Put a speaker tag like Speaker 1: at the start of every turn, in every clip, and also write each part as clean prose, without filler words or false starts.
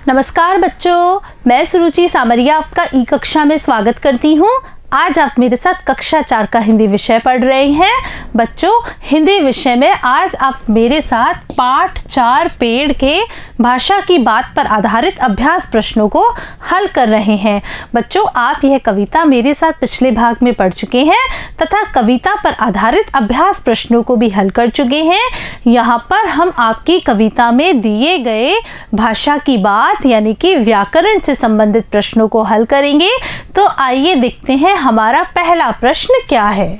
Speaker 1: नमस्कार बच्चों, मैं सुरुचि सामरिया आपका ई कक्षा में स्वागत करती हूँ। आज आप मेरे साथ कक्षा 4 का हिंदी विषय पढ़ रहे हैं। बच्चों, हिंदी विषय में आज आप मेरे साथ पाठ 4 पेड़ के भाषा की बात पर आधारित अभ्यास प्रश्नों को हल कर रहे हैं। बच्चों, आप यह कविता मेरे साथ पिछले भाग में पढ़ चुके हैं तथा कविता पर आधारित अभ्यास प्रश्नों को भी हल कर चुके हैं। यहाँ पर हम आपकी कविता में दिए गए भाषा की बात यानी कि व्याकरण से संबंधित प्रश्नों को हल करेंगे। तो आइए देखते हैं हमारा पहला प्रश्न क्या है।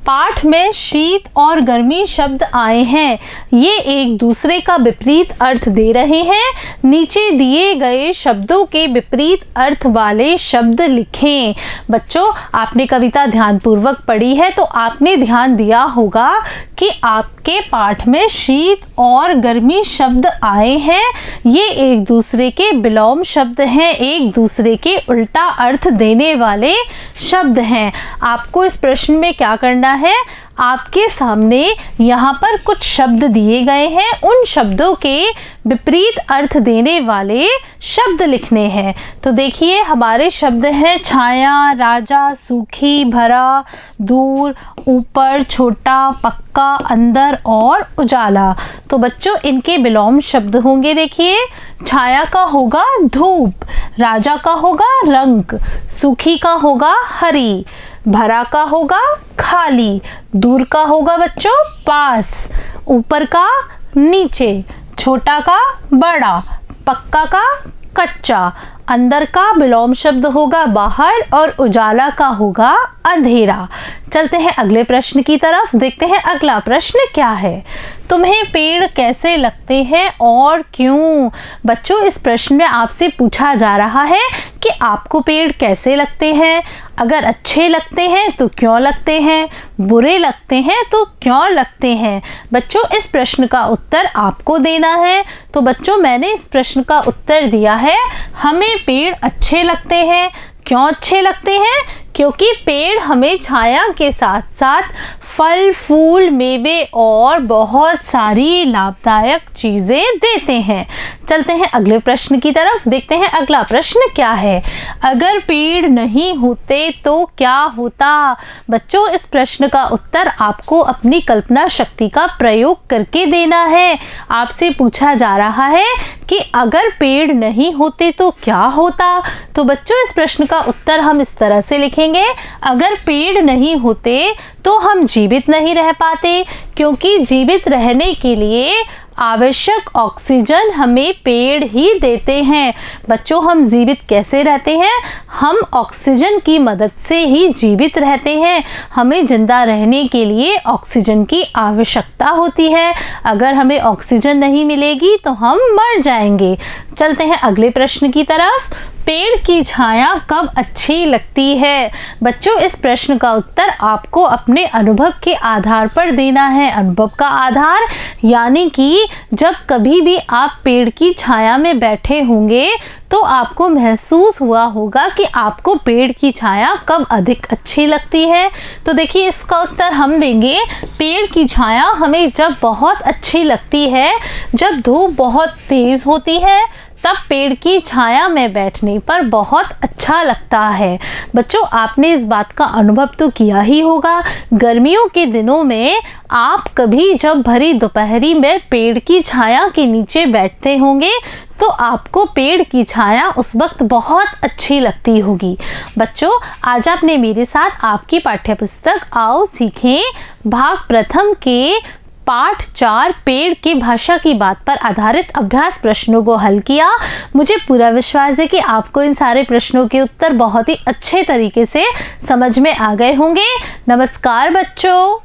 Speaker 1: पाठ में शीत और गर्मी शब्द आए हैं, ये एक दूसरे का विपरीत अर्थ दे रहे हैं। नीचे दिए गए शब्दों के विपरीत अर्थ वाले शब्द लिखें। बच्चों, आपने कविता ध्यानपूर्वक पढ़ी है तो आपने ध्यान दिया होगा कि आपके पाठ में शीत और गर्मी शब्द आए हैं। ये एक दूसरे के विलोम शब्द हैं, एक दूसरे के उल्टा अर्थ देने वाले शब्द हैं। आपको इस प्रश्न में क्या करना है, आपके सामने यहाँ पर कुछ शब्द दिए गए हैं, उन शब्दों के विपरीत अर्थ देने वाले शब्द लिखने हैं। तो देखिए, हमारे शब्द हैं छाया, राजा, सूखी, भरा, दूर, ऊपर, छोटा, पक्का, अंदर और उजाला। तो बच्चों, इनके विलोम शब्द होंगे। देखिए, छाया का होगा धूप, राजा का होगा रंग, सूखी का होगा हरी, भरा का होगा खाली, दूर का होगा बच्चों पास, ऊपर का नीचे, छोटा का बड़ा, पक्का का कच्चा, अंदर का विलोम शब्द होगा बाहर और उजाला का होगा अंधेरा। चलते हैं अगले प्रश्न की तरफ। देखते हैं अगला प्रश्न क्या है। तुम्हें पेड़ कैसे लगते हैं और क्यों? बच्चों, इस प्रश्न में आपसे पूछा जा रहा है कि आपको पेड़ कैसे लगते हैं। अगर अच्छे लगते हैं तो क्यों लगते हैं, बुरे लगते हैं तो क्यों लगते हैं। बच्चों, इस प्रश्न का उत्तर आपको देना है। तो बच्चों, मैंने इस प्रश्न का उत्तर दिया है, हमें पेड़ अच्छे लगते हैं। क्यों अच्छे लगते हैं? क्योंकि पेड़ हमें छाया के साथ साथ फल, फूल, मेवे और बहुत सारी लाभदायक चीज़ें देते हैं। चलते हैं अगले प्रश्न की तरफ। देखते हैं अगला प्रश्न क्या है। अगर पेड़ नहीं होते तो क्या होता? बच्चों, इस प्रश्न का उत्तर आपको अपनी कल्पना शक्ति का प्रयोग करके देना है। आपसे पूछा जा रहा है कि अगर पेड़ नहीं होते तो क्या होता। तो बच्चों, इस प्रश्न का उत्तर हम इस तरह से लिखेंगे, अगर पेड़ नहीं होते तो हम जीवित नहीं रह पाते, क्योंकि जीवित रहने के लिए आवश्यक ऑक्सीजन हमें पेड़ ही देते हैं। बच्चों, हम जीवित कैसे रहते हैं? हम ऑक्सीजन की मदद से ही जीवित रहते हैं। हमें जिंदा रहने के लिए ऑक्सीजन की आवश्यकता होती है। अगर हमें ऑक्सीजन नहीं मिलेगी तो हम मर जाएंगे। चलते हैं अगले प्रश्न की तरफ। पेड़ की छाया कब अच्छी लगती है? बच्चों, इस प्रश्न का उत्तर आपको अपने अनुभव के आधार पर देना है। अनुभव का आधार यानी कि जब कभी भी आप पेड़ की छाया में बैठे होंगे तो आपको महसूस हुआ होगा कि आपको पेड़ की छाया कब अधिक अच्छी लगती है। तो देखिए, इसका उत्तर हम देंगे, पेड़ की छाया हमें जब बहुत अच्छी लगती है, जब धूप बहुत तेज होती है, तब पेड़ की छाया में बैठने पर बहुत अच्छा लगता है। बच्चों, आपने इस बात का अनुभव तो किया ही होगा। गर्मियों के दिनों में आप कभी जब भरी दोपहरी में पेड़ की छाया के नीचे बैठते होंगे तो आपको पेड़ की छाया उस वक्त बहुत अच्छी लगती होगी। बच्चों, आज आपने मेरे साथ आपकी पाठ्यपुस्तक आओ सीखें भाग प्रथम के पाठ 4 पेड़ की भाषा की बात पर आधारित अभ्यास प्रश्नों को हल किया। मुझे पूरा विश्वास है कि आपको इन सारे प्रश्नों के उत्तर बहुत ही अच्छे तरीके से समझ में आ गए होंगे। नमस्कार बच्चों।